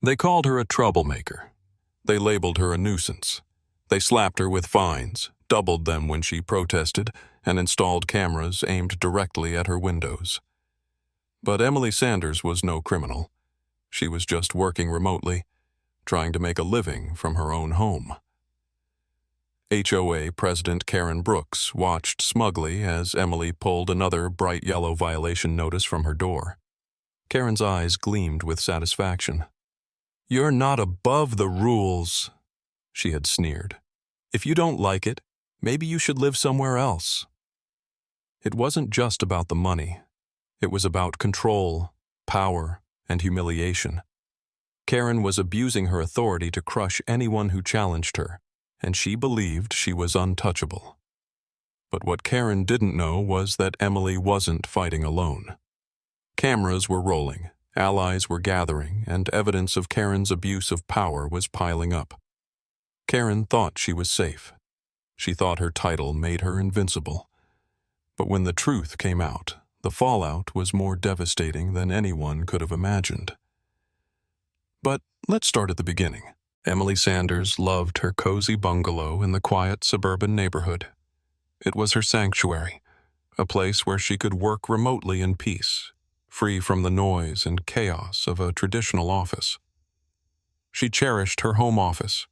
They called her a troublemaker. They labeled her a nuisance. They slapped her with fines, doubled them when she protested, and installed cameras aimed directly at her windows. But Emily Sanders was no criminal. She was just working remotely, trying to make a living from her own home. HOA President Karen Brooks watched smugly as Emily pulled another bright yellow violation notice from her door. Karen's eyes gleamed with satisfaction. "You're not above the rules," she had sneered. "If you don't like it, maybe you should live somewhere else." It wasn't just about the money. It was about control, power, and humiliation. Karen was abusing her authority to crush anyone who challenged her, and she believed she was untouchable. But what Karen didn't know was that Emily wasn't fighting alone. Cameras were rolling, allies were gathering, and evidence of Karen's abuse of power was piling up. Karen thought she was safe. She thought her title made her invincible. But when the truth came out, the fallout was more devastating than anyone could have imagined. But let's start at the beginning. Emily Sanders loved her cozy bungalow in the quiet suburban neighborhood. It was her sanctuary, a place where she could work remotely in peace, free from the noise and chaos of a traditional office. She cherished her home office,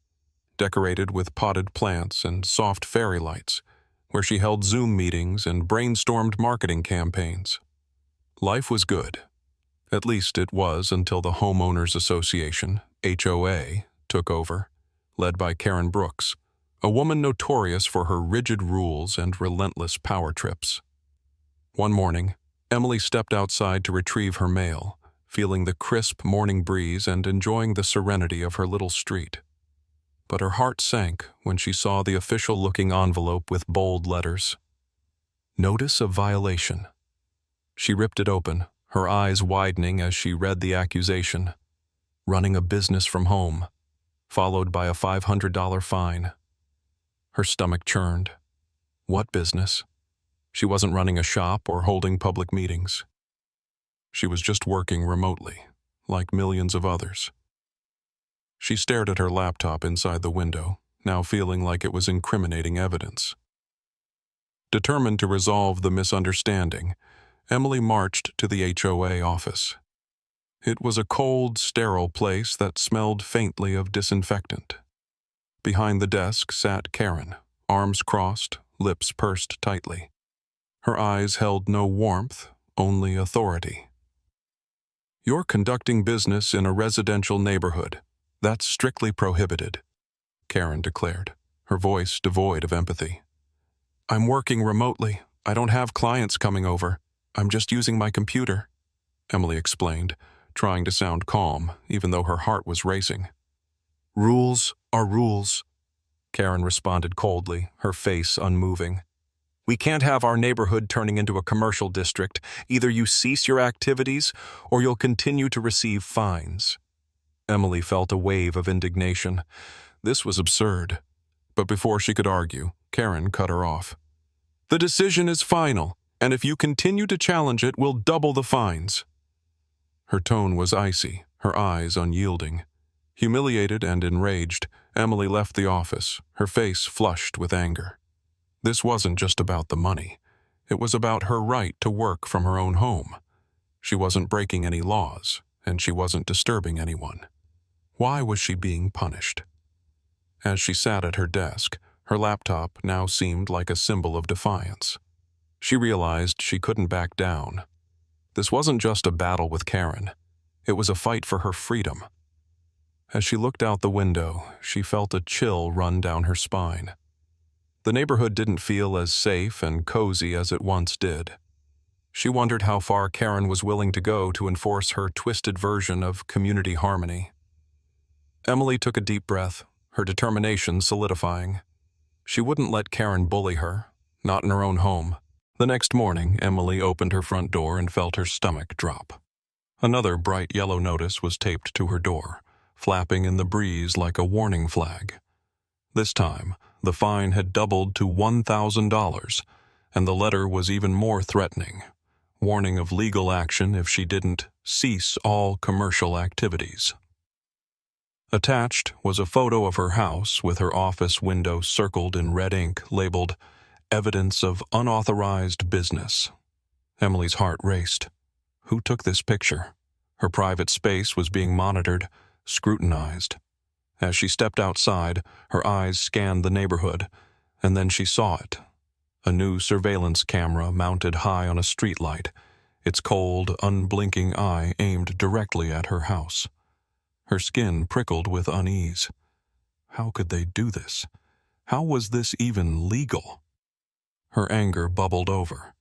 decorated with potted plants and soft fairy lights, where she held Zoom meetings and brainstormed marketing campaigns. Life was good. At least it was until the Homeowners Association, HOA, took over, led by Karen Brooks, a woman notorious for her rigid rules and relentless power trips. One morning, Emily stepped outside to retrieve her mail, feeling the crisp morning breeze and enjoying the serenity of her little street. But her heart sank when she saw the official-looking envelope with bold letters. Notice of violation. She ripped it open, her eyes widening as she read the accusation. Running a business from home, followed by a $500 fine. Her stomach churned. What business? She wasn't running a shop or holding public meetings. She was just working remotely, like millions of others. She stared at her laptop inside the window, now feeling like it was incriminating evidence. Determined to resolve the misunderstanding, Emily marched to the HOA office. It was a cold, sterile place that smelled faintly of disinfectant. Behind the desk sat Karen, arms crossed, lips pursed tightly. Her eyes held no warmth, only authority. "You're conducting business in a residential neighborhood. That's strictly prohibited," Karen declared, her voice devoid of empathy. "I'm working remotely. I don't have clients coming over. I'm just using my computer," Emily explained, trying to sound calm, even though her heart was racing. "Rules are rules," Karen responded coldly, her face unmoving. "We can't have our neighborhood turning into a commercial district. Either you cease your activities, or you'll continue to receive fines." Emily felt a wave of indignation. This was absurd. But before she could argue, Karen cut her off. "The decision is final, and if you continue to challenge it, we'll double the fines." Her tone was icy, her eyes unyielding. Humiliated and enraged, Emily left the office, her face flushed with anger. This wasn't just about the money. It was about her right to work from her own home. She wasn't breaking any laws, and she wasn't disturbing anyone. Why was she being punished? As she sat at her desk, her laptop now seemed like a symbol of defiance. She realized she couldn't back down. This wasn't just a battle with Karen. It was a fight for her freedom. As she looked out the window, she felt a chill run down her spine. The neighborhood didn't feel as safe and cozy as it once did. She wondered how far Karen was willing to go to enforce her twisted version of community harmony. Emily took a deep breath, her determination solidifying. She wouldn't let Karen bully her, not in her own home. The next morning, Emily opened her front door and felt her stomach drop. Another bright yellow notice was taped to her door, flapping in the breeze like a warning flag. This time, the fine had doubled to $1,000, and the letter was even more threatening, warning of legal action if she didn't cease all commercial activities. Attached was a photo of her house with her office window circled in red ink labeled "Evidence of Unauthorized Business." Emily's heart raced. Who took this picture? Her private space was being monitored, scrutinized. As she stepped outside, her eyes scanned the neighborhood, and then she saw it. A new surveillance camera mounted high on a streetlight, its cold, unblinking eye aimed directly at her house. Her skin prickled with unease. How could they do this? How was this even legal? Her anger bubbled over.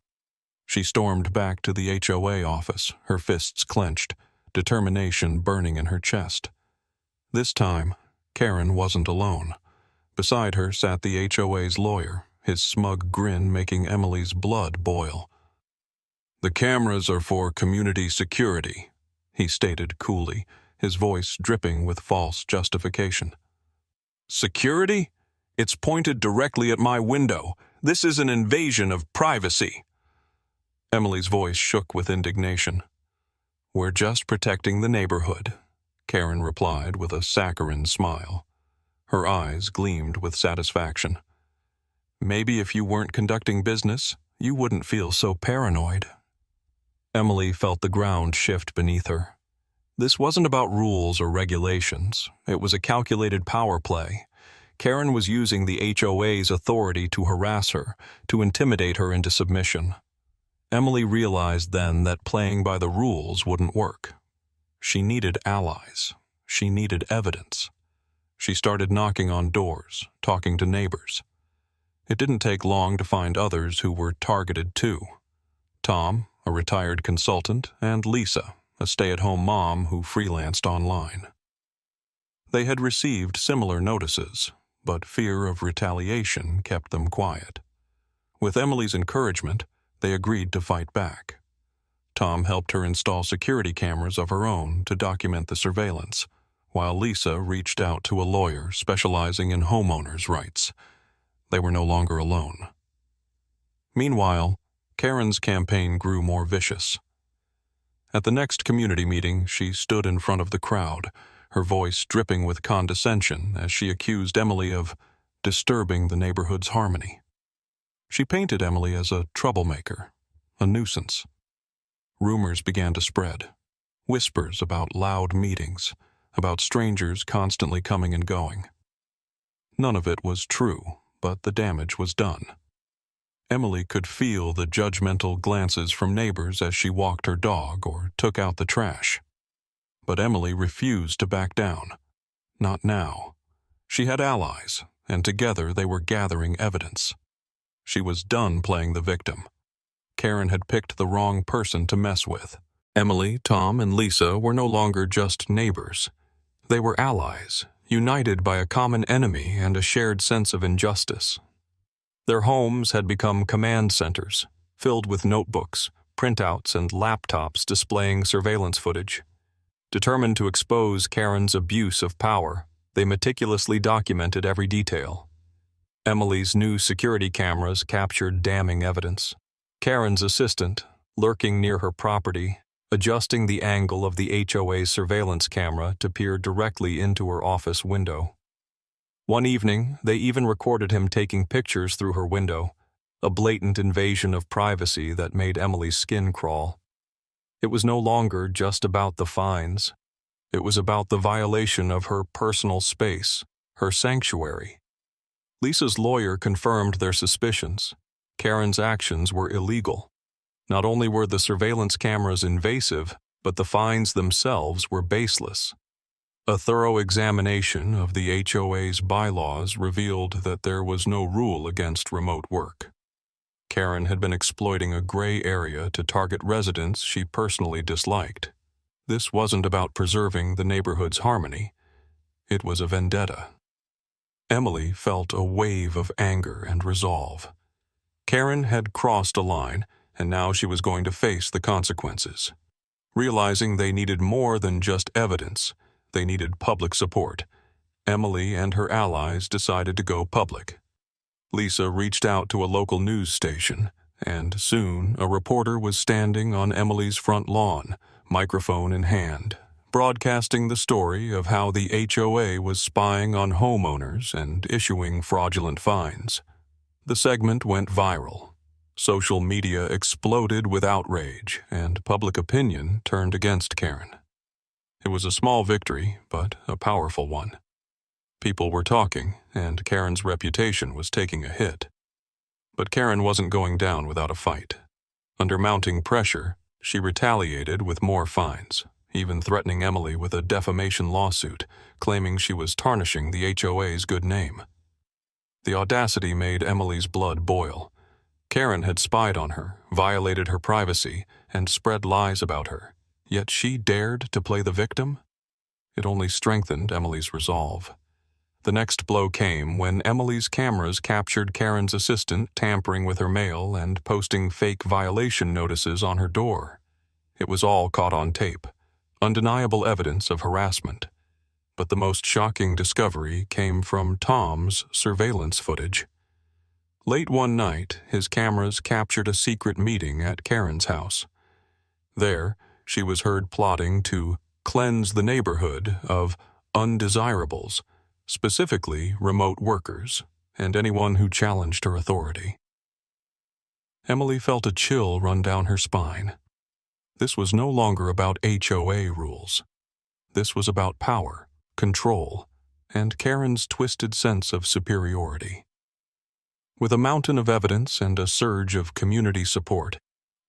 She stormed back to the HOA office, her fists clenched, determination burning in her chest. This time, Karen wasn't alone. Beside her sat the HOA's lawyer, his smug grin making Emily's blood boil. "The cameras are for community security," he stated coolly, his voice dripping with false justification. "Security? It's pointed directly at my window. This is an invasion of privacy." Emily's voice shook with indignation. "We're just protecting the neighborhood," Karen replied with a saccharine smile. Her eyes gleamed with satisfaction. "Maybe if you weren't conducting business, you wouldn't feel so paranoid." Emily felt the ground shift beneath her. This wasn't about rules or regulations. It was a calculated power play. Karen was using the HOA's authority to harass her, to intimidate her into submission. Emily realized then that playing by the rules wouldn't work. She needed allies. She needed evidence. She started knocking on doors, talking to neighbors. It didn't take long to find others who were targeted too. Tom, a retired consultant, and Lisa, a stay-at-home mom who freelanced online. They had received similar notices, but fear of retaliation kept them quiet. With Emily's encouragement, they agreed to fight back. Tom helped her install security cameras of her own to document the surveillance, while Lisa reached out to a lawyer specializing in homeowners' rights. They were no longer alone. Meanwhile, Karen's campaign grew more vicious. At the next community meeting, she stood in front of the crowd, her voice dripping with condescension as she accused Emily of disturbing the neighborhood's harmony. She painted Emily as a troublemaker, a nuisance. Rumors began to spread. Whispers about loud meetings, about strangers constantly coming and going. None of it was true, but the damage was done. Emily could feel the judgmental glances from neighbors as she walked her dog or took out the trash. But Emily refused to back down. Not now. She had allies, and together they were gathering evidence. She was done playing the victim. Karen had picked the wrong person to mess with. Emily, Tom, and Lisa were no longer just neighbors. They were allies, united by a common enemy and a shared sense of injustice. Their homes had become command centers, filled with notebooks, printouts, and laptops displaying surveillance footage. Determined to expose Karen's abuse of power, they meticulously documented every detail. Emily's new security cameras captured damning evidence. Karen's assistant, lurking near her property, adjusting the angle of the HOA's surveillance camera to peer directly into her office window. One evening, they even recorded him taking pictures through her window, a blatant invasion of privacy that made Emily's skin crawl. It was no longer just about the fines. It was about the violation of her personal space, her sanctuary. Lisa's lawyer confirmed their suspicions. Karen's actions were illegal. Not only were the surveillance cameras invasive, but the fines themselves were baseless. A thorough examination of the HOA's bylaws revealed that there was no rule against remote work. Karen had been exploiting a gray area to target residents she personally disliked. This wasn't about preserving the neighborhood's harmony. It was a vendetta. Emily felt a wave of anger and resolve. Karen had crossed a line, and now she was going to face the consequences. Realizing they needed more than just evidence, they needed public support. Emily and her allies decided to go public. Lisa reached out to a local news station, and soon a reporter was standing on Emily's front lawn, microphone in hand, broadcasting the story of how the HOA was spying on homeowners and issuing fraudulent fines. The segment went viral. Social media exploded with outrage, and public opinion turned against Karen. It was a small victory, but a powerful one. People were talking, and Karen's reputation was taking a hit. But Karen wasn't going down without a fight. Under mounting pressure, she retaliated with more fines, even threatening Emily with a defamation lawsuit, claiming she was tarnishing the HOA's good name. The audacity made Emily's blood boil. Karen had spied on her, violated her privacy, and spread lies about her. Yet she dared to play the victim? It only strengthened Emily's resolve. The next blow came when Emily's cameras captured Karen's assistant tampering with her mail and posting fake violation notices on her door. It was all caught on tape, undeniable evidence of harassment. But the most shocking discovery came from Tom's surveillance footage. Late one night, his cameras captured a secret meeting at Karen's house. There, she was heard plotting to cleanse the neighborhood of undesirables, specifically remote workers and anyone who challenged her authority. Emily felt a chill run down her spine. This was no longer about HOA rules. This was about power, control, and Karen's twisted sense of superiority. With a mountain of evidence and a surge of community support,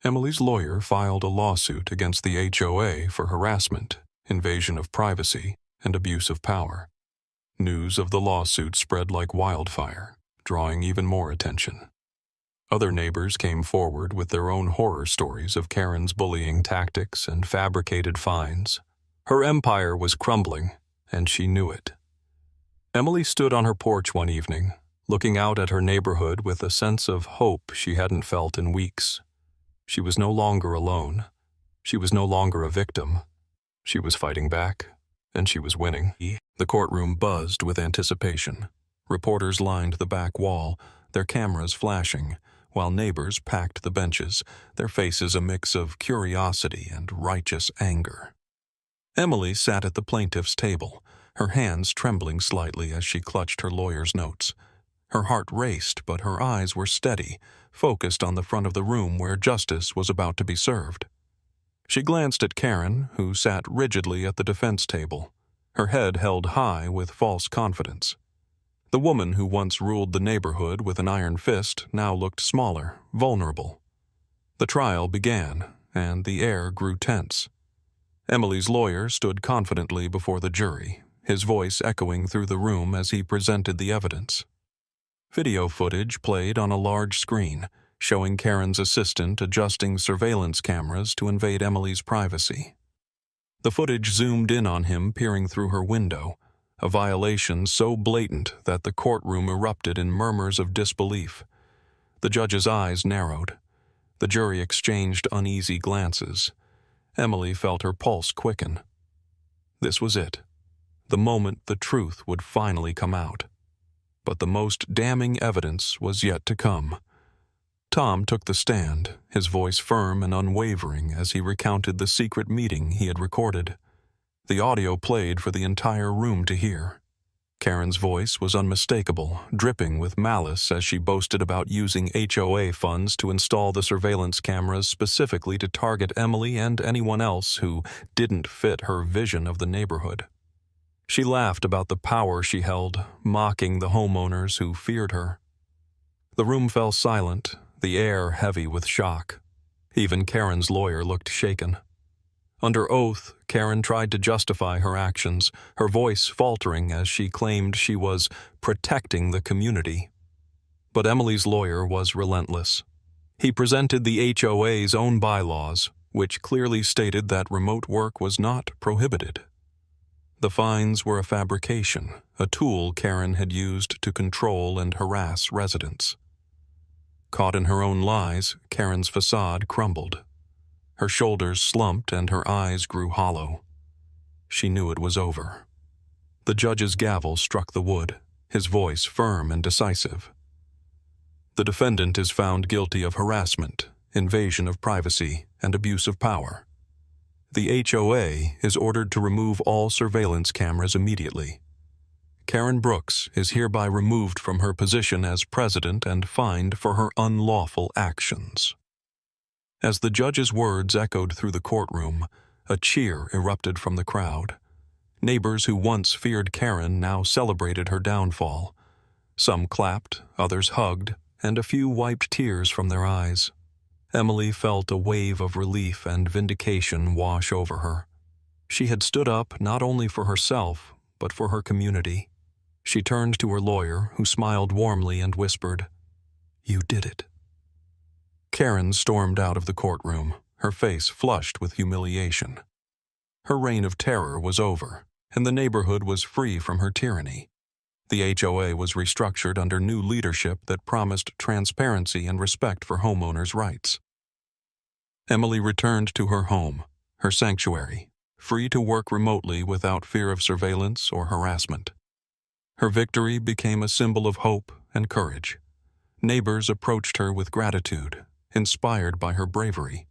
Emily's lawyer filed a lawsuit against the HOA for harassment, invasion of privacy, and abuse of power. News of the lawsuit spread like wildfire, drawing even more attention. Other neighbors came forward with their own horror stories of Karen's bullying tactics and fabricated fines. Her empire was crumbling, and she knew it. Emily stood on her porch one evening, looking out at her neighborhood with a sense of hope she hadn't felt in weeks. She was no longer alone. She was no longer a victim. She was fighting back, and she was winning. The courtroom buzzed with anticipation. Reporters lined the back wall, their cameras flashing, while neighbors packed the benches, their faces a mix of curiosity and righteous anger. Emily sat at the plaintiff's table, her hands trembling slightly as she clutched her lawyer's notes. Her heart raced, but her eyes were steady, focused on the front of the room where justice was about to be served. She glanced at Karen, who sat rigidly at the defense table, her head held high with false confidence. The woman who once ruled the neighborhood with an iron fist now looked smaller, vulnerable. The trial began, and the air grew tense. Emily's lawyer stood confidently before the jury, his voice echoing through the room as he presented the evidence. Video footage played on a large screen, showing Karen's assistant adjusting surveillance cameras to invade Emily's privacy. The footage zoomed in on him peering through her window, a violation so blatant that the courtroom erupted in murmurs of disbelief. The judge's eyes narrowed. The jury exchanged uneasy glances. Emily felt her pulse quicken. This was it, the moment the truth would finally come out. But the most damning evidence was yet to come. Tom took the stand, his voice firm and unwavering as he recounted the secret meeting he had recorded. The audio played for the entire room to hear. Karen's voice was unmistakable, dripping with malice as she boasted about using HOA funds to install the surveillance cameras specifically to target Emily and anyone else who didn't fit her vision of the neighborhood. She laughed about the power she held, mocking the homeowners who feared her. The room fell silent, the air heavy with shock. Even Karen's lawyer looked shaken. Under oath, Karen tried to justify her actions, her voice faltering as she claimed she was protecting the community. But Emily's lawyer was relentless. He presented the HOA's own bylaws, which clearly stated that remote work was not prohibited. The fines were a fabrication, a tool Karen had used to control and harass residents. Caught in her own lies, Karen's facade crumbled. Her shoulders slumped and her eyes grew hollow. She knew it was over. The judge's gavel struck the wood, his voice firm and decisive. The defendant is found guilty of harassment, invasion of privacy, and abuse of power. The HOA is ordered to remove all surveillance cameras immediately. Karen Brooks is hereby removed from her position as president and fined for her unlawful actions." As the judge's words echoed through the courtroom, a cheer erupted from the crowd. Neighbors who once feared Karen now celebrated her downfall. Some clapped, others hugged, and a few wiped tears from their eyes. Emily felt a wave of relief and vindication wash over her. She had stood up not only for herself, but for her community. She turned to her lawyer, who smiled warmly and whispered, "You did it." Karen stormed out of the courtroom, her face flushed with humiliation. Her reign of terror was over, and the neighborhood was free from her tyranny. The HOA was restructured under new leadership that promised transparency and respect for homeowners' rights. Emily returned to her home, her sanctuary, free to work remotely without fear of surveillance or harassment. Her victory became a symbol of hope and courage. Neighbors approached her with gratitude, inspired by her bravery.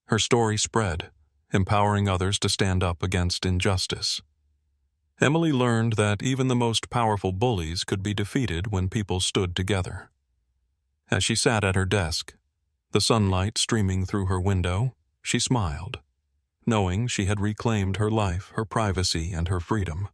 Her story spread, empowering others to stand up against injustice. Emily learned that even the most powerful bullies could be defeated when people stood together. As she sat at her desk, the sunlight streaming through her window, she smiled, knowing she had reclaimed her life, her privacy, and her freedom.